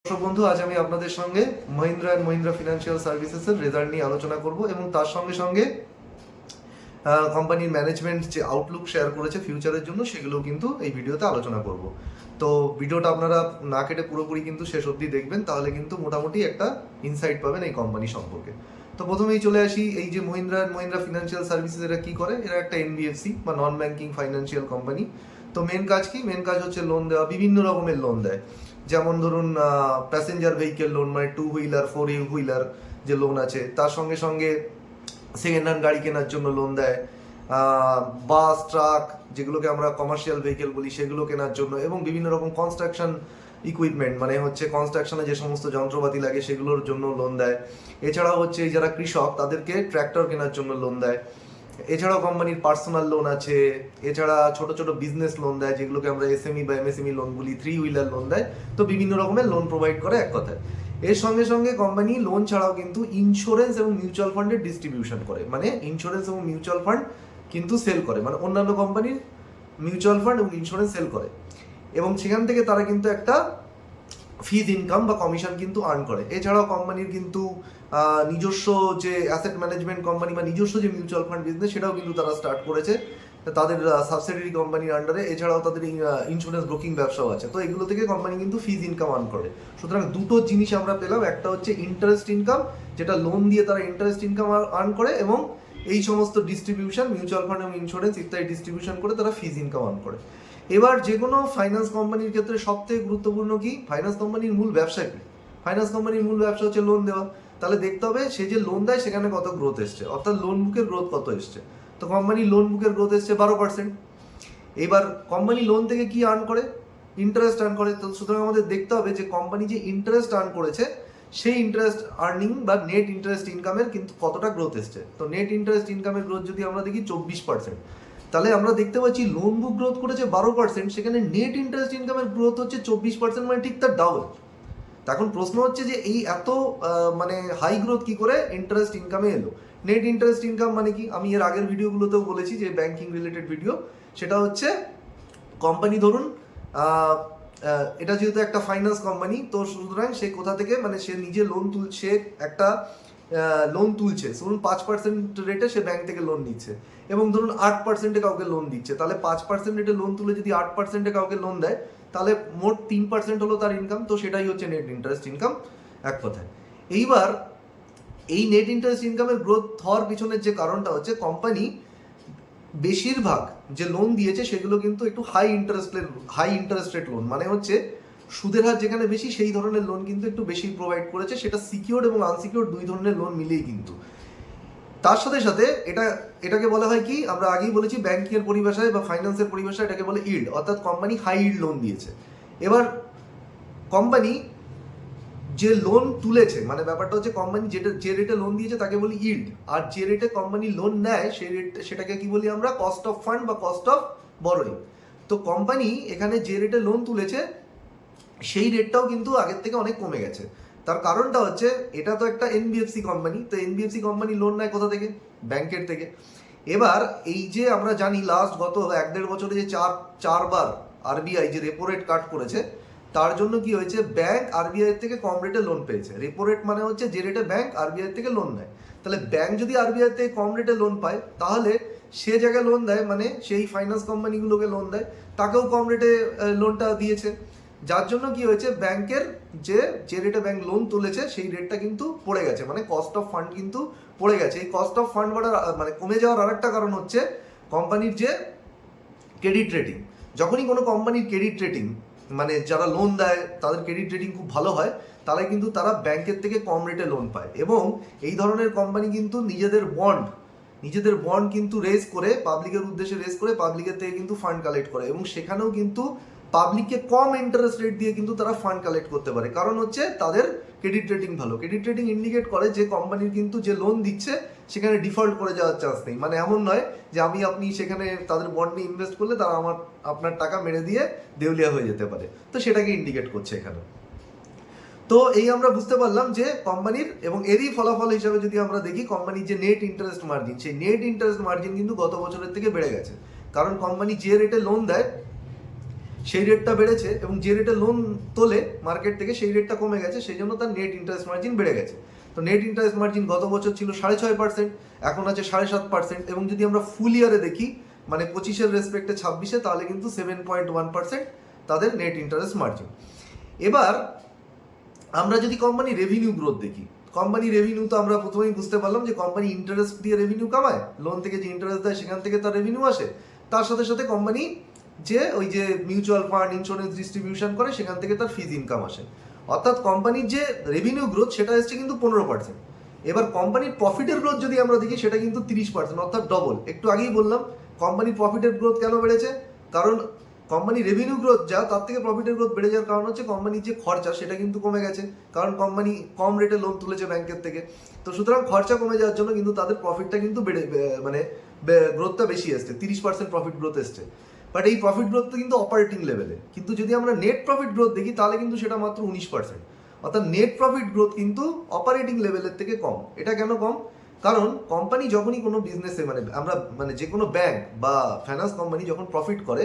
দর্শক বন্ধু, আজ আমি আপনাদের সঙ্গে মহিন্দ্রা অ্যান্ড মহিন্দ্রা ফিনান্সিয়াল সার্ভিসেসের রেজাল্ট নিয়ে আলোচনা করব এবং তার সঙ্গে সঙ্গে কোম্পানির ম্যানেজমেন্ট যে আউটলুক শেয়ার করেছে ফিউচারের জন্য সেগুলো কিন্তু এই ভিডিওতে আলোচনা করব। তো ভিডিওটা আপনারা না কেটে পুরোপুরি কিন্তু শেষ অবধি দেখবেন, তাহলে কিন্তু মোটামুটি একটা ইনসাইট পাবেন এই কোম্পানি সম্পর্কে। তো প্রথমেই চলে আসি, এই যে Mahindra and Mahindra financial services এরা কি করে? এরা একটা এনবিএফসি বা নন ব্যাংকিং ফাইন্যান্সিয়াল কোম্পানি। তো মেন কাজ কি? মেন কাজ হচ্ছে লোন দেওয়া, বিভিন্ন রকমের লোন দেয়। যেমন ধরুন প্যাসেঞ্জার ভেহিকেল লোন, মানে 2 হুইলার 4 হুইলার যে লোন আছে, তার সঙ্গে সঙ্গে সেকেন্ড হ্যান্ড গাড়ি কেনার জন্য লোন দেয়, বাস ট্রাক যেগুলোকে আমরা কমার্শিয়াল ভেহিকেল বলি সেগুলো কেনার জন্য, এবং বিভিন্ন রকম কনস্ট্রাকশন ইকুইপমেন্ট মানে হচ্ছে কনস্ট্রাকশনে যে সমস্ত যন্ত্রপাতি লাগে সেগুলোর জন্য লোন দেয়। এছাড়াও হচ্ছে যারা কৃষক তাদেরকে ট্র্যাক্টর কেনার জন্য লোন দেয়। এছাড়াও কোম্পানির পার্সোনাল লোন আছে, এছাড়া ছোট ছোট বিজনেস লোন দেয় যেগুলোকে আমরা এসএমই বা এমএসএমই লোন বলি, 3 হুইলার লোন দেয়। তো বিভিন্ন রকমের লোন প্রোভাইড করে এক কথায়। এর সঙ্গে সঙ্গে কোম্পানি লোন ছাড়াও কিন্তু ইন্স্যুরেন্স এবং মিউচুয়াল ফান্ডের ডিস্ট্রিবিউশন করে, মানে ইন্স্যুরেন্স এবং মিউচুয়াল ফান্ড কিন্তু সেল করে, মানে অন্যান্য কোম্পানির মিউচুয়াল ফান্ড এবং ইন্স্যুরেন্স সেল করে, এবং সেখান থেকে তারা কিন্তু একটা ফিজ ইনকাম বা কমিশন কিন্তু আর্ন করে। এছাড়াও কোম্পানির কিন্তু নিজস্ব যে অ্যাসেট ম্যানেজমেন্ট কোম্পানি বা নিজস্ব যে মিউচুয়াল ফান্ড বিজনেস সেটাও কিন্তু তারা স্টার্ট করেছে তাদের সাবসিডিয়ারি কোম্পানির আন্ডারে। এছাড়াও তাদের ইন্স্যুরেন্স ব্রোকিং ব্যবসাও আছে। তো এগুলো থেকে কোম্পানি কিন্তু ফিজ ইনকাম আর্ন করে। সুতরাং দুটো জিনিস আমরা পেলাম, একটা হচ্ছে ইন্টারেস্ট ইনকাম, যেটা লোন দিয়ে তারা ইন্টারেস্ট ইনকাম আর্ন করে, এবং এই সমস্ত ডিস্ট্রিবিউশন মিউচুয়াল ফান্ড এবং ইন্স্যুরেন্স ইত্যাদি ডিস্ট্রিবিউশন করে তারা ফিজ ইনকাম আর্ন করে। এবার যে কোনো ফাইন্যান্স কোম্পানির ক্ষেত্রে সবথেকে গুরুত্বপূর্ণ কি? ফাইন্যান্স কোম্পানির মূল ব্যবসা কি? ফাইন্যান্স কোম্পানির মূল ব্যবসা হচ্ছে লোন দেওয়া। তাহলে দেখতে হবে সে যে লোন দেয় সেখানে কত গ্রোথ এসছে, অর্থাৎ লোন বুকের গ্রোথ কত এসছে। তো কোম্পানির লোন বুকের গ্রোথ এসছে 12%। এবার কোম্পানি লোন থেকে কি আর্ন করে? ইন্টারেস্ট আর্ন করে। তো সুতরাং আমাদের দেখতে হবে যে কোম্পানি যে ইন্টারেস্ট আর্ন করেছে সেই ইন্টারেস্ট আর্নিং বা নেট ইন্টারেস্ট ইনকামের কিন্তু কতটা গ্রোথ এসছে। তো নেট ইন্টারেস্ট ইনকামের গ্রোথ যদি আমরা দেখি 24%, তাহলে আমরা দেখতে পাচ্ছি লোন বুক গ্রোথ করেছে 12%, সেখানে নেট ইন্টারেস্ট ইনকামের গ্রোথ হচ্ছে 24%, মানে ঠিক তার ডাবল। এখন প্রশ্ন হচ্ছে যে এই এত মানে হাই গ্রোথ কি করে ইন্টারেস্ট ইনকামে এলো? নেট ইন্টারেস্ট ইনকাম মানে কি? আমি এর আগের ভিডিওগুলোতেও বলেছি, যে ব্যাংকিং রিলেটেড ভিডিও, সেটা হচ্ছে কোম্পানি ধরুন এটা যেহেতু একটা ফাইন্যান্স কোম্পানি, তো সুতরাং সে কোথা থেকে, মানে সে নিজে লোন তুলছে, একটা লোন তুলছে, ধরুন 5% রেটে সে ব্যাংক থেকে লোন নিচ্ছে, এবং ধরুন 8%-এ কাউকে লোন দিচ্ছে। তাহলে 5% রেটে লোন তুলে যদি 8%-এ কাউকে লোন দেয়, তাহলে মোট 3% হলো তার ইনকাম। তো সেটাই হচ্ছে নেট ইন্টারেস্ট ইনকাম এক কথায়। এইবার এই নেট ইন্টারেস্ট ইনকামের গ্রোথ হওয়ার পিছনের যে কারণটা হচ্ছে, কোম্পানি বেশিরভাগ যে লোন দিয়েছে সেগুলো কিন্তু একটু হাই ইন্টারেস্ট রেট লোন, মানে হচ্ছে সুদের হার যেখানে বেশি সেই ধরনের লোন কিন্তু একটু বেশি প্রোভাইড করেছে। সেটা সিকিউরড এবং আনসিকিউরড দুই ধরনের লোন মিলেই কিন্তু। তার সাথে সাথে এটাকে বলা হয় কি, আমরা আগেই বলেছি ব্যাংকিংয়ের পরিভাষায় বা ফাইন্যান্সের পরিভাষায় এটাকে বলে ইল্ড, অর্থাৎ কোম্পানি হাই ইল্ড লোন দিয়েছে। এবার কোম্পানি যে লোন তুলেছে, মানে ব্যাপারটা হচ্ছে কোম্পানি যে রেটে লোন দিয়েছে তাকে বলি ইল্ড, আর যে রেটে কোম্পানি লোন নেয় সেই রেট, সেটাকে কি বলি আমরা? কস্ট অফ ফান্ড বা কস্ট অফ বরোইং। তো কোম্পানি এখানে যে রেটে লোন তুলেছে সেই রেটটাও কিন্তু আগের থেকে অনেক কমে গেছে। তার কারণটা হচ্ছে, এটা তো একটা এনবিএফসি কোম্পানি, তো এনবিএফসি কোম্পানি লোন নেয় কোথা থেকে? ব্যাংকের থেকে। এবার এই যে আমরা জানি লাস্ট গত 1-1.5 বছরে যে চারবার আরবিআই যে রেপো রেট কাট করেছে, তার জন্য কি হয়েছে? ব্যাংক আরবিআই থেকে কম রেটে লোন পেয়েছে। রেপো রেট মানে হচ্ছে যে রেটে ব্যাংক আরবিআই থেকে লোন নেয়। তাহলে ব্যাংক যদি আরবিআই থেকে কম রেটে লোন পায়, তাহলে সে জায়গায় লোন দেয়, মানে সেই ফাইন্যান্স কোম্পানিগুলোকে লোন দেয়, তাকেও কম রেটে লোনটা দিয়েছে। যার জন্য কি হয়েছে? ব্যাংকের যে রেটে ব্যাংক লোন তুলেছে সেই রেটটা কিন্তু পড়ে গেছে, মানে কস্ট অফ ফান্ড কিন্তু পড়ে গেছে। এই কস্ট অফ ফান্ড বাড়ার মানে কমে যাওয়ার আরেকটা কারণ হচ্ছে কোম্পানির যে ক্রেডিট রেটিং। যখনই কোনো কোম্পানির ক্রেডিট রেটিং, মানে যারা লোন দেয় তাদের ক্রেডিট রেটিং খুব ভালো হয়, তাহলে কিন্তু তারা ব্যাংকের থেকে কম রেটে লোন পায়, এবং এই ধরনের কোম্পানি কিন্তু নিজেদের বন্ড কিন্তু রেজ করে, পাবলিকের উদ্দেশ্যে রেজ করে পাবলিকের থেকে কিন্তু ফান্ড কালেক্ট করে, এবং সেখানেও কিন্তু পাবলিককে কম ইন্টারেস্ট রেট দিয়ে কিন্তু তারা ফান্ড কালেক্ট করতে পারে। কারণ হচ্ছে তাদের ক্রেডিট রেটিং ভালো। ক্রেডিট রেটিং ইন্ডিকেট করে যে কোম্পানির কিন্তু যে লোন দিচ্ছে সেখানে ডিফল্ট করে যাওয়ার চান্স নেই। মানে এমন নয় যে আপনি সেখানে তাদের বন্ডে ইনভেস্ট করলে তারা আপনার টাকা মেরে দিয়ে দেউলিয়া হয়ে যেতে পারে। তো সেটাকে ইন্ডিকেট করছে এখানে। তো এই আমরা বুঝতে পারলাম যে কোম্পানির, এবং এরই ফলাফল হিসাবে যদি আমরা দেখি কোম্পানির যে নেট ইন্টারেস্ট মার্জিন, সেই নেট ইন্টারেস্ট মার্জিন কিন্তু গত বছরের থেকে বেড়ে গেছে। কারণ কোম্পানি যে রেটে লোন দেয় সেই রেটটা বেড়েছে, এবং যে রেটে লোন তোলে মার্কেট থেকে সেই রেটটা কমে গেছে, সেই জন্য তার নেট ইন্টারেস্ট মার্জিন বেড়ে গেছে। তো নেট ইন্টারেস্ট মার্জিন গত বছর ছিল 6.5%, এখন আছে 7.5%, এবং যদি আমরা ফুল ইয়ারে দেখি মানে 25-এর রেসপেক্টে 26-এ, তাহলে কিন্তু 7.1% তাদের নেট ইন্টারেস্ট মার্জিন। এবার আমরা যদি কোম্পানি রেভিনিউ গ্রোথ দেখি, কোম্পানি রেভিনিউ তো আমরা প্রথমেই বুঝতে পারলাম যে কোম্পানি ইন্টারেস্ট দিয়ে রেভিনিউ কামায়, লোন থেকে যে ইন্টারেস্ট দেয় সেখান থেকে তার রেভিনিউ আসে, তার সাথে সাথে কোম্পানি যে ওই যে মিউচুয়াল ফান্ড ইন্স্যুরেন্স ডিস্ট্রিবিউশন করে সেখান থেকে তার ফিজ ইনকাম আসে, অর্থাৎ কোম্পানির যে রেভিনিউ গ্রোথ সেটা এসছে কিন্তু 15%। এবার কোম্পানির প্রফিটের গ্রোথ যদি আমরা দেখি সেটা কিন্তু 30%, অর্থাৎ ডবল। একটু আগেই বললাম কোম্পানির প্রফিটের গ্রোথ কেন বেড়েছে, কারণ কোম্পানি রেভিনিউ গ্রোথ যা তার থেকে প্রফিটের গ্রোথ বেড়ে যাওয়ার কারণ হচ্ছে কোম্পানির যে খরচা সেটা কিন্তু কমে গেছে, কারণ কোম্পানি কম রেটে লোন তুলেছে ব্যাংকের থেকে। তো সুতরাং খরচা কমে যাওয়ার জন্য কিন্তু তাদের প্রফিটটা কিন্তু মানে গ্রোথটা বেশি এসছে, 30% প্রফিট গ্রোথ এসছে। বাট এই প্রফিট গ্রোথ কিন্তু অপারেটিং লেভেলে, কিন্তু যদি আমরা নেট প্রফিট গ্রোথ দেখি তাহলে কিন্তু সেটা মাত্র 19%, অর্থাৎ নেট প্রফিট গ্রোথ কিন্তু অপারেটিং লেভেলের থেকে কম। এটা কেন কম? কারণ কোম্পানি যখনই কোনো বিজনেসে মানে যে কোনো ব্যাংক বা ফাইন্যান্স কোম্পানি যখন প্রফিট করে,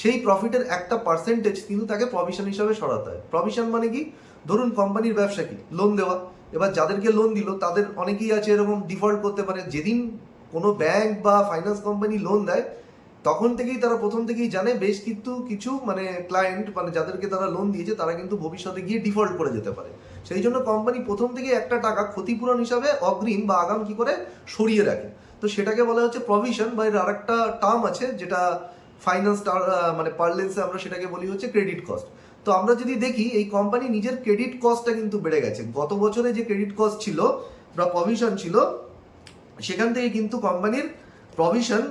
সেই প্রফিটের একটা পার্সেন্টেজ কিন্তু তাকে প্রভিশন হিসাবে সরাতে হয়। প্রভিশন মানে কি? ধরুন কোম্পানির ব্যবসা কি? লোন দেওয়া। এবার যাদেরকে লোন দিল তাদের অনেকেই আছে এরকম ডিফল্ট করতে পারে। যেদিন কোনো ব্যাংক বা ফাইন্যান্স কোম্পানি লোন দেয় তখন থেকেই তারা প্রথম থেকেই জানে বেশ কিন্তু কিছু মানে ক্লায়েন্ট মানে যাদেরকে তারা লোন দিয়েছে তারা কিন্তু ভবিষ্যতে গিয়ে ডিফল্ট করে যেতে পারে। সেই জন্য কোম্পানি প্রথম থেকে একটা টাকা ক্ষতিপূরণ হিসাবে অগ্রিম বা আগাম কি করে সরিয়ে রাখে। তো সেটাকে বলা হচ্ছে প্রভিশন, বা এর আরেকটা টার্ম আছে যেটা ফাইন্যান্স মানে পার্লেন্সে আমরা সেটাকে বলি হচ্ছে ক্রেডিট কস্ট। তো আমরা যদি দেখি এই কোম্পানি নিজের ক্রেডিট কস্টটা কিন্তু বেড়ে গেছে। গত বছরে যে ক্রেডিট কস্ট ছিল বা প্রভিশন ছিল সেখান থেকে কিন্তু কোম্পানির প্রভিশন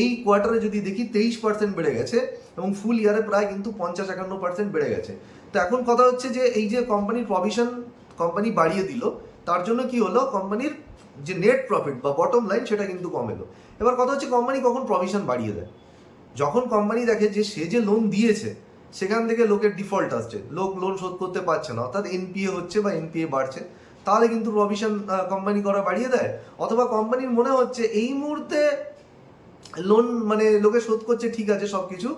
এই কোয়ার্টারে যদি দেখি 23% বেড়ে গেছে, এবং ফুল ইয়ারে প্রায় কিন্তু 50-51% বেড়ে গেছে। তো এখন কথা হচ্ছে যে এই যে কোম্পানির প্রভিশন কোম্পানি বাড়িয়ে দিল, তার জন্য কি হলো, কোম্পানির যে নেট প্রফিট বা বটম লাইন সেটা কিন্তু কম এলো। এবার কথা হচ্ছে কোম্পানি কখন প্রভিশন বাড়িয়ে দেয়? যখন কোম্পানি দেখে যে সে যে লোন দিয়েছে সেখান থেকে লোকের ডিফল্ট আসছে, লোক লোন শোধ করতে পারছে না, অর্থাৎ এনপিএ হচ্ছে বা এনপিএ বাড়ছে, তাহলে কিন্তু প্রভিশন কোম্পানি করা বাড়িয়ে দেয়। অথবা কোম্পানির মনে হচ্ছে এই মুহূর্তে লোন মানে লোকে শোধ করছে ঠিক আছে সব কিছু,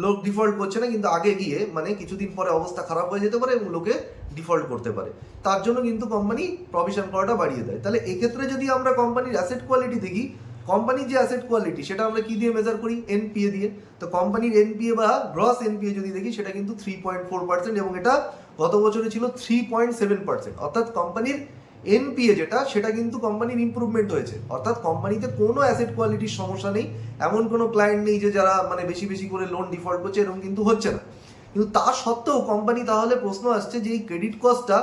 লোক ডিফল্ট করছে না, কিন্তু আগে গিয়ে মানে কিছুদিন পরে অবস্থা খারাপ হয়ে যেতে পারে এবং লোকে ডিফল্ট করতে পারে, তার জন্য কিন্তু কোম্পানি প্রভিশন করাটা বাড়িয়ে দেয়। তাহলে এক্ষেত্রে যদি আমরা কোম্পানির অ্যাসেট কোয়ালিটি দেখি, কোম্পানির যে অ্যাসেট কোয়ালিটি সেটা আমরা কি দিয়ে মেজার করি? এনপিএ দিয়ে। তো কোম্পানির এনপিএ বা গ্রস এনপিএ যদি দেখি সেটা কিন্তু 3.4%, এবং এটা গত বছরে ছিল 3.7%, অর্থাৎ কোম্পানির এনপিএ যেটা সেটা কিন্তু কোম্পানির ইমপ্রুভমেন্ট হয়েছে, অর্থাৎ কোম্পানিতে কোনো অ্যাসেট কোয়ালিটির সমস্যা নেই, এমন কোনো ক্লায়েন্ট নেই যে যারা মানে বেশি বেশি করে লোন ডিফল্ট করছে, এরকম কিন্তু হচ্ছে না। কিন্তু তা সত্ত্বেও কোম্পানি, তাহলে প্রশ্ন আসছে যে এই ক্রেডিট কস্টটা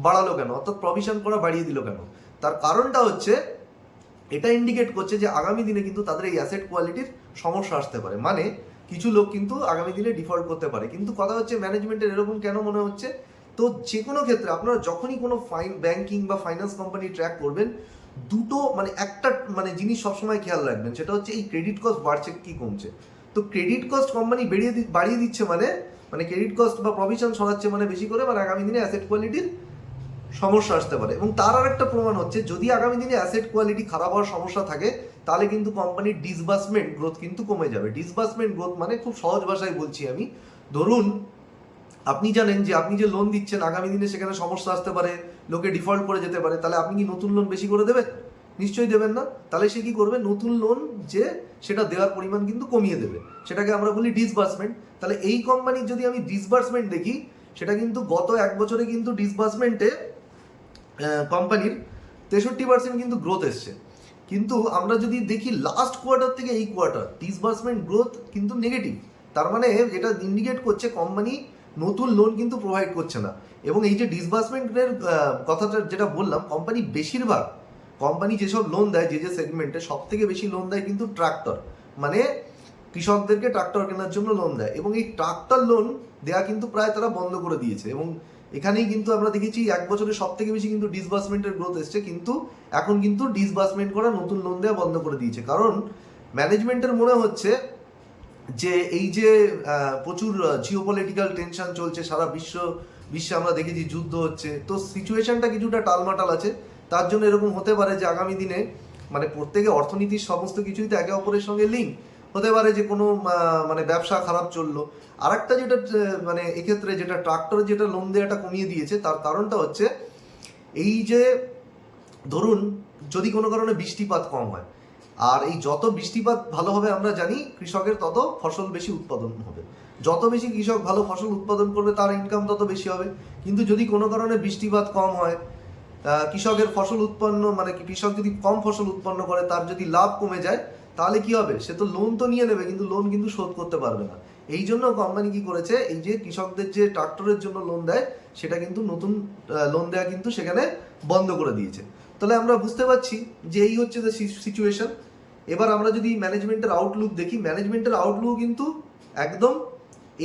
বাড়ালো কেন, অর্থাৎ প্রভিশন করা বাড়িয়ে দিল কেন? তার কারণটা হচ্ছে এটা ইন্ডিকেট করছে যে আগামী দিনে কিন্তু তাদের এই অ্যাসেট কোয়ালিটির সমস্যা আসতে পারে, মানে কিছু লোক কিন্তু আগামী দিনে ডিফল্ট করতে পারে। কিন্তু কথা হচ্ছে ম্যানেজমেন্টের এরকম কেন মনে হচ্ছে? তো যে কোনো ক্ষেত্রে আপনারা যখনই কোনো ব্যাংকিং বা ফাইন্যান্স কোম্পানি ট্র্যাক করবেন, দুটো মানে একটা মানে জিনিস সবসময় খেয়াল রাখবেন, সেটা হচ্ছে এই ক্রেডিট কস্ট বাড়ছে কি কমছে। তো ক্রেডিট কস্ট কোম্পানি বাড়িয়ে দিচ্ছে মানে ক্রেডিট কস্ট বা প্রভিশন সরাচ্ছে মানে বেশি করে, মানে আগামী দিনে অ্যাসেট কোয়ালিটির সমস্যা আসতে পারে। এবং তার আর একটা প্রমাণ হচ্ছে যদি আগামী দিনে অ্যাসেট কোয়ালিটি খারাপ হওয়ার সমস্যা থাকে তাহলে কিন্তু কোম্পানির ডিসবার্সমেন্ট গ্রোথ কিন্তু কমে যাবে। ডিসবার্সমেন্ট গ্রোথ মানে খুব সহজ ভাষায় বলছি আমি, ধরুন আপনি জানেন যে আপনি যে লোন দিচ্ছেন আগামী দিনে সেখানে সমস্যা আসতে পারে, লোকে ডিফল্ট করে যেতে পারে, তাহলে আপনি কি নতুন লোন বেশি করে দেবেন? নিশ্চয়ই দেবেন না। তাহলে সে কি করবে? নতুন লোন যে সেটা দেওয়ার পরিমাণ কিন্তু কমিয়ে দেবে, সেটাকে আমরা বলি ডিসবার্সমেন্ট। তাহলে এই কোম্পানির যদি আমি ডিসবার্সমেন্ট দেখি, সেটা কিন্তু গত এক বছরে কিন্তু ডিসবার্সমেন্টে কোম্পানির 63% কিন্তু গ্রোথ এসছে। কিন্তু আমরা যদি দেখি লাস্ট কোয়ার্টার থেকে এই কোয়ার্টার ডিসবার্সমেন্ট গ্রোথ কিন্তু নেগেটিভ। তার মানে যেটা ইন্ডিকেট করছে কোম্পানি নতুন লোন কিন্তু প্রোভাইড করছে না। এবং এই যে ডিসবার্সমেন্টের কথাটা যেটা বললাম, কোম্পানি যেসব লোন দেয় যে সেগমেন্টে সব থেকে বেশি লোন দেয় কিন্তু ট্রাক্টর, মানে কৃষকদেরকে ট্রাক্টর কেনার জন্য লোন দেয়, এবং এই ট্রাক্টর লোন দেয়া কিন্তু প্রায় তারা বন্ধ করে দিয়েছে। এবং এখানেই কিন্তু আমরা দেখেছি এক বছরে সব থেকে বেশি কিন্তু ডিসবার্সমেন্টের গ্রোথ এসছে, কিন্তু এখন কিন্তু ডিসবার্সমেন্ট করা নতুন লোন দেওয়া বন্ধ করে দিয়েছে। কারণ ম্যানেজমেন্টের মনে হচ্ছে যে এই যে প্রচুর জিওপলিটিক্যাল টেনশন চলছে সারা বিশ্বে আমরা দেখেছি, যুদ্ধ হচ্ছে, তো সিচুয়েশনটা কিছুটা টালমাটাল আছে। তার জন্য এরকম হতে পারে যে আগামী দিনে মানে প্রত্যেকে অর্থনীতির সমস্ত কিছুই তো একে অপরের সঙ্গে লিঙ্ক, হতে পারে যে কোনো মানে ব্যবসা খারাপ চললো। আর একটা যেটা মানে এক্ষেত্রে যেটা ট্রাক্টরের যেটা লোন দেওয়াটা কমিয়ে দিয়েছে, তার কারণটা হচ্ছে এই যে ধরুন যদি কোনো কারণে বৃষ্টিপাত কম হয়, আর এই যত বৃষ্টিপাত ভালো হবে আমরা জানি কৃষকের তত ফসল বেশি উৎপাদন হবে, যত বেশি কৃষক ভালো ফসল উৎপাদন করবে তার ইনকাম তত বেশি হবে। কিন্তু যদি কোনো কারণে বৃষ্টিপাত কম হয়, কৃষকের ফসল উৎপন্ন মানে কৃষক যদি কম ফসল উৎপন্ন করে, তার যদি লাভ কমে যায়, তাহলে কি হবে, সে তো লোন তো নিয়ে নেবে কিন্তু লোন কিন্তু শোধ করতে পারবে না। এই জন্য কোম্পানি কি করেছে, এই যে কৃষকদের যে ট্রাক্টরের জন্য লোন দেয় সেটা কিন্তু নতুন লোন দেওয়া কিন্তু সেখানে বন্ধ করে দিয়েছে। তাহলে আমরা বুঝতে পারছি যে এই হচ্ছে যে সিচুয়েশন। এবার আমরা যদি ম্যানেজমেন্টের আউটলুক দেখি, ম্যানেজমেন্টের আউটলুক কিন্তু একদম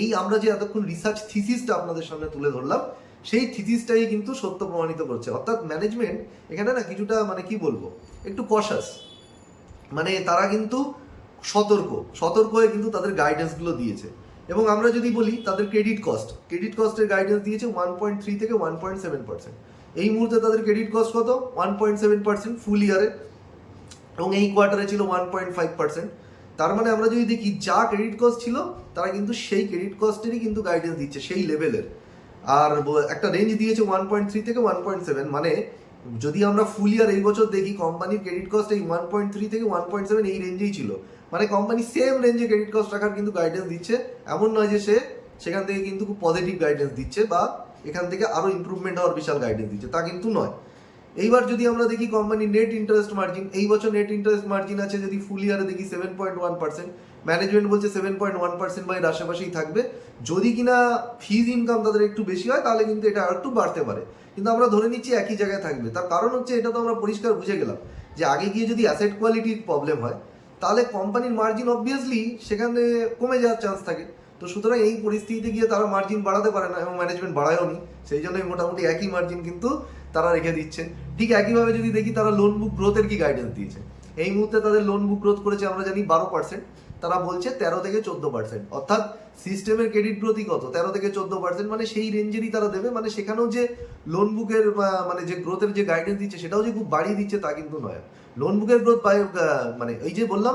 এই আমরা যে এতক্ষণ রিসার্চ থিসিসটা আপনাদের সামনে তুলে ধরলাম, সেই থিসিসটাই কিন্তু সত্য প্রমাণিত করছে। অর্থাৎ ম্যানেজমেন্ট এখানে না কিছুটা মানে কি বলবো, একটু কশাস, মানে তারা কিন্তু সতর্ক হয়ে কিন্তু তাদের গাইডেন্সগুলো দিয়েছে। এবং আমরা যদি বলি তাদের ক্রেডিট কস্টের গাইডেন্স দিয়েছে 1.3 থেকে 1.7%। এই মুহূর্তে তাদের ক্রেডিট কস্ট কত, 1.7% ফুল ইয়ারে, এবং এই কোয়ার্টারে ছিল 1.5%। তার মানে আমরা যদি দেখি যা ক্রেডিট কস্ট ছিল তারা কিন্তু সেই ক্রেডিট কস্টেরই কিন্তু গাইডেন্স দিচ্ছে সেই লেভেলের। আর একটা রেঞ্জ দিয়েছে 1.3 থেকে 1.7, মানে যদি আমরা ফুল ইয়ার এই বছর দেখি কোম্পানির ক্রেডিট কস্ট এই 1.3 থেকে 1.7 এই রেঞ্জেই ছিল। মানে কোম্পানি সেম রেঞ্জে ক্রেডিট কস্ট রাখার কিন্তু গাইডেন্স দিচ্ছে। এমন নয় যে সে সেখান থেকে কিন্তু খুব পজিটিভ গাইডেন্স দিচ্ছে বা এখান থেকে আরও ইমপ্রুভমেন্ট হওয়ার বিশাল গাইডেন্স দিচ্ছে, তা কিন্তু নয়। এইবার যদি আমরা দেখি কোম্পানির নেট ইন্টারেস্ট মার্জিন, এই বছর নেট ইন্টারেস্ট মার্জিন আছে যদি ফুল ইয়ারে দেখি 7.1%, ম্যানেজমেন্ট বলছে 7.1% বা এর আশেপাশেই থাকবে। যদি কিনা ফিজ ইনকাম তাদের একটু বেশি হয় তাহলে কিন্তু এটা আরেকটু বাড়তে পারে, কিন্তু আমরা ধরে নিচ্ছি একই জায়গায় থাকবে। তার কারণ হচ্ছে এটা তো আমরা পরিষ্কার বুঝে গেলাম যে আগে গিয়ে যদি অ্যাসেট কোয়ালিটির প্রবলেম হয় তাহলে কোম্পানির মার্জিন অবভিয়াসলি সেখানে কমে যাওয়ার চান্স থাকে। তো সুতরাং এই পরিস্থিতিতে গিয়ে তারা মার্জিন বাড়াতে পারে না এবং ম্যানেজমেন্ট বাড়ায়ও নি, সেই জন্যই মোটামুটি একই মার্জিন কিন্তু তারা রেখে দিচ্ছেন। ঠিক একইভাবে যদি দেখি তারা লোন বুক গ্রোথের কি গাইডেন্স দিয়েছে, এই মুহূর্তে তাদের লোন বুক গ্রোথ করেছে আমরা জানি 12%, তারা বলছে 13 থেকে 14%। অর্থাৎ সিস্টেমের ক্রেডিট গ্রোথই কত, 13 থেকে 14%, মানে সেই রেঞ্জেরই তারা দেবে। মানে সেখানেও যে লোন বুকের মানে যে গ্রোথের যে গাইডেন্স দিচ্ছে সেটাও যে খুব বাড়িয়ে দিচ্ছে তা কিন্তু নয়। লোন বুকের গ্রোথ মানে এই যে বললাম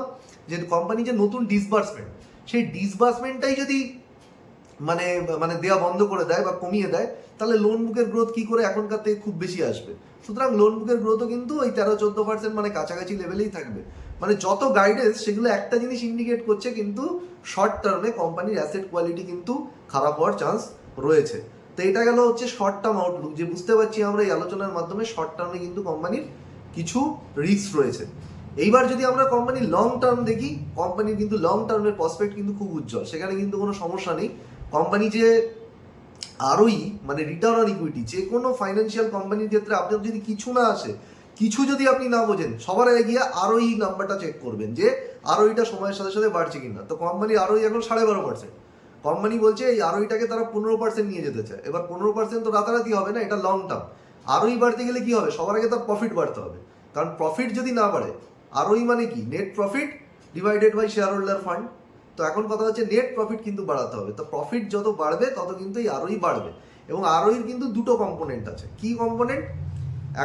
যে কোম্পানি যে নতুন ডিসবার্সমেন্ট, সেই ডিসবার্সমেন্টটাই যদি মানে মানে দেওয়া বন্ধ করে দেয় বা কমিয়ে দেয় তাহলে লোন বুকের গ্রোথ কি করে এখনকার থেকে খুব বেশি আসবে। সুতরাং লোন বুকের গ্রোথও কিন্তু ওই 13-14% মানে কাছাকাছি লেভেলেই থাকবে। মানে যত গাইডেন্স সেগুলো একটা জিনিস ইন্ডিকেট করছে, কিন্তু শর্ট টার্মে কোম্পানির অ্যাসেট কোয়ালিটি কিন্তু খারাপ হওয়ার চান্স রয়েছে। তো এটা গেল হচ্ছে শর্ট টার্ম আউটলুক, যে বুঝতে পারছি আমরা এই আলোচনার মাধ্যমে শর্ট টার্মে কিন্তু কোম্পানির কিছু রিস্ক রয়েছে। এইবার যদি আমরা কোম্পানির লং টার্ম দেখি, কোম্পানির কিন্তু লং টার্মের প্রসপেক্ট কিন্তু খুব উজ্জ্বল, সেখানে কিন্তু কোনো সমস্যা নেই। কোম্পানি যে আরোই মানে রিটার্ন অন ইকুইটি, যে কোনো ফাইন্যান্সিয়াল কোম্পানির ক্ষেত্রে আপনার যদি কিছু না আসে, কিছু যদি আপনি না বোঝেন, সবার আগে গিয়ে আরোই নাম্বারটা চেক করবেন যে আরোইটা সময়ের সাথে সাথে বাড়ছে কিনা। তো কোম্পানির আরোই এখন 12.5%, কোম্পানি বলছে এই আরোইটাকে তারা 15% নিয়ে যেতে চায়। এবার 15% তো রাতারাতি হবে না, এটা লং টার্ম। আরোই বাড়তে গেলে কি হবে, সবার আগে তার প্রফিট বাড়তে হবে, কারণ প্রফিট যদি না বাড়ে, আরোই মানে কি net profit divided by share holder fund. তো এখন কথা হচ্ছে নেট প্রফিট কিন্তু বাড়াতে হবে। তো প্রফিট যত বাড়বে তত কিন্তু এই আরওই বাড়বে। এবং আরওইর কিন্তু দুটো কম্পোনেন্ট আছে। কি কম্পোনেন্ট?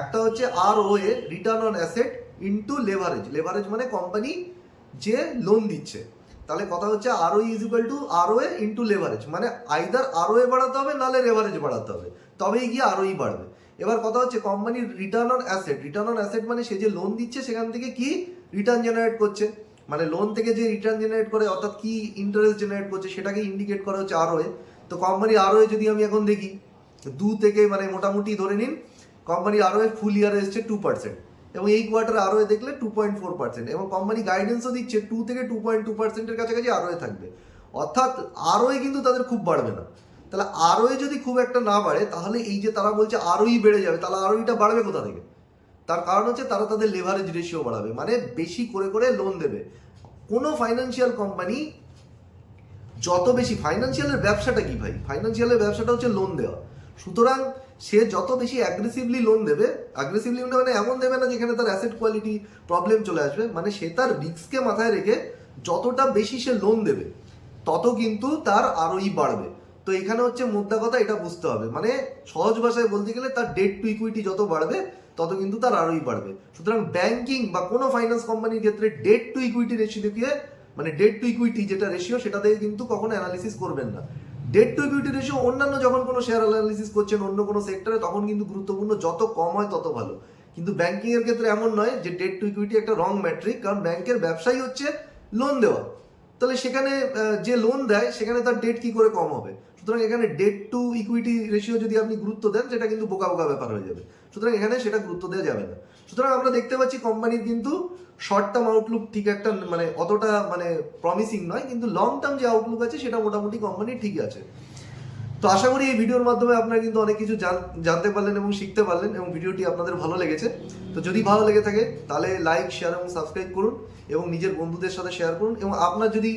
একটা হচ্ছে ROA, return on asset into leverage. Leverage মানে কোম্পানি যে লোন দিচ্ছে, তাহলে কথা হচ্ছে ROE is equal to ROA into leverage, মানে আইদার আরওএ বাড়াতে হবে নাহলে লেভারেজ বাড়াতে হবে, তবেই গিয়ে আরওই বাড়বে। এবার কথা হচ্ছে কোম্পানির return on asset. Return on asset মানে সে যে লোন দিচ্ছে সেখান থেকে কি রিটার্ন জেনারেট করছে, মানে লোন থেকে যে রিটার্ন জেনারেট করে অর্থাৎ কি ইন্টারেস্ট জেনারেট করছে সেটাকে ইন্ডিকেট করা হচ্ছে আরওএ। তো কোম্পানি আরওএ যদি আমি এখন দেখি 2 থেকে মানে মোটামুটি ধরে নিন কোম্পানি আরওএ ফুল ইয়ারে এসছে 2%, এবং এই কোয়ার্টারে আরওএ দেখলে 2.4%, এবং কোম্পানি গাইডেন্সও দিচ্ছে 2 থেকে 2.2%-এর কাছাকাছি আরওএ থাকবে। অর্থাৎ আরওএ কিন্তু তাদের খুব বাড়বে না। তাহলে আরওএ যদি খুব একটা না বাড়ে তাহলে এই যে তারা বলছে আরওই বেড়ে যাবে, তাহলে আরওইটা বাড়বে কোথা থেকে? তার কারণ হচ্ছে তারা তাদের লেভারেজ রেশিও বাড়াবে, মানে বেশি করে করে লোন দেবে। কোনো ফাইন্যান্সিয়াল কোম্পানি যত বেশি, ফাইন্যান্সিয়ালের ব্যবসাটা কি ভাই? ফাইন্যান্সিয়ালের ব্যবসাটা হচ্ছে লোন দেওয়া। সুতরাং সে যত বেশি অ্যাগ্রেসিভলি লোন দেবে, অ্যাগ্রেসিভলি মানে এমন দেবে না যেখানে তার অ্যাসেট কোয়ালিটি প্রবলেম চলে আসবে, মানে সে তার রিস্ককে মাথায় রেখে যতটা বেশি সে লোন দেবে তত কিন্তু তার আরওই বাড়বে। তো এখানে হচ্ছে মোদ্দা কথা, এটা বুঝতে হবে। মানে সহজ ভাষায় বলতে গেলে তার ডেট টু ইকুইটি যত বাড়বে তত কিন্তু তার আরওই বাড়বে। সুতরাং ব্যাংকিং বা কোনো ফাইন্যান্স কোম্পানির ক্ষেত্রে ডেট টু ইকুইটি রেশিও দিয়ে মানে ডেট টু ইকুইটি যেটা রেশিও সেটা দিয়ে কিন্তু কখনো অ্যানালিসিস করবেন না। ডেট টু ইকুইটি রেশিও অন্যান্য যখন কোনো শেয়ার অ্যানালিসিস করছেন অন্য কোনো সেক্টরে তখন কিন্তু গুরুত্বপূর্ণ, যত কম হয় তত ভালো। কিন্তু ব্যাংকিং এর ক্ষেত্রে এমন নয় যে ডেট টু ইকুইটি একটা রং ম্যাট্রিক, কারণ ব্যাংকের ব্যবসাই হচ্ছে লোন দেওয়া। তাহলে সেখানে যে লোন দেয় সেখানে তার ডেট কি করে কম হবে? সুতরাং এখানে ডেট টু ইকুইটি রেশিও যদি আপনি গুরুত্ব দেন সেটা কিন্তু বোকা বোকা ব্যাপার হয়ে যাবে। সুতরাং এখানে সেটা গুরুত্ব দেওয়া যাবে না। সুতরাং আমরা দেখতে পাচ্ছি কোম্পানির কিন্তু শর্ট টার্ম আউটলুক ঠিক একটা মানে অতটা মানে প্রমিসিং নয়, কিন্তু লং টার্ম যে আউটলুক আছে সেটা মোটামুটি কোম্পানির ঠিক আছে। তো আশা করি এই ভিডিওর মাধ্যমে আপনারা কিন্তু অনেক কিছু জানতে পারলেন এবং শিখতে পারলেন এবং ভিডিওটি আপনাদের ভালো লেগেছে। তো যদি ভালো লেগে থাকে তাহলে লাইক, শেয়ার এবং সাবস্ক্রাইব করুন এবং নিজের বন্ধুদের সাথে শেয়ার করুন। এবং আপনার যদি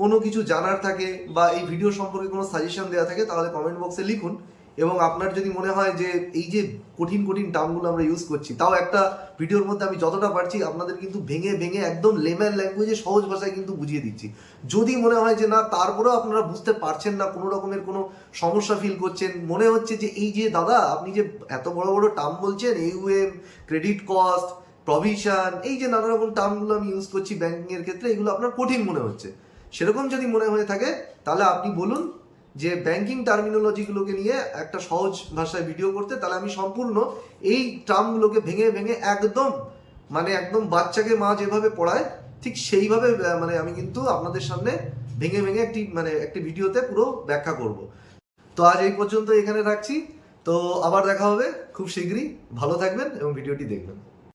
কোনো কিছু জানার থাকে বা এই ভিডিও সম্পর্কে কোনো সাজেশন দেওয়া থাকে তাহলে কমেন্ট বক্সে লিখুন। এবং আপনার যদি মনে হয় যে এই যে কঠিন কঠিন টার্মগুলো আমরা ইউজ করছি, তাও একটা ভিডিওর মধ্যে আমি যতটা পারছি আপনাদের কিন্তু ভেঙে ভেঙে একদম লেম্যান ল্যাঙ্গুয়েজে সহজ ভাষায় কিন্তু বুঝিয়ে দিচ্ছি। যদি মনে হয় যে না তারপরেও আপনারা বুঝতে পারছেন না, কোনো রকমের কোনো সমস্যা ফিল করছেন, মনে হচ্ছে যে এই যে দাদা আপনি যে এত বড় বড় টার্ম বলছেন, AUM, ক্রেডিট কস্ট, প্রভিশন, এই যে নানা রকম টার্মগুলো আমি ইউজ করছি ব্যাংকিং এর ক্ষেত্রে, এগুলো আপনার কঠিন মনে হচ্ছে, সেরকম যদি মনে হয়ে থাকে তাহলে আপনি বলুন যে ব্যাংকিং টার্মিনোলজিগুলোকে নিয়ে একটা সহজ ভাষায় ভিডিও করতে। তাহলে আমি সম্পূর্ণ এই টার্মগুলোকে ভেঙে ভেঙে একদম মানে একদম বাচ্চাকে মা যেভাবে পড়ায় ঠিক সেইভাবে মানে আমি কিন্তু আপনাদের সামনে ভেঙে ভেঙে একটি ভিডিওতে পুরো ব্যাখ্যা করব। তো আজ এই পর্যন্ত এখানে রাখছি। তো আবার দেখা হবে খুব শীঘ্রই। ভালো থাকবেন এবং ভিডিওটি দেখবেন।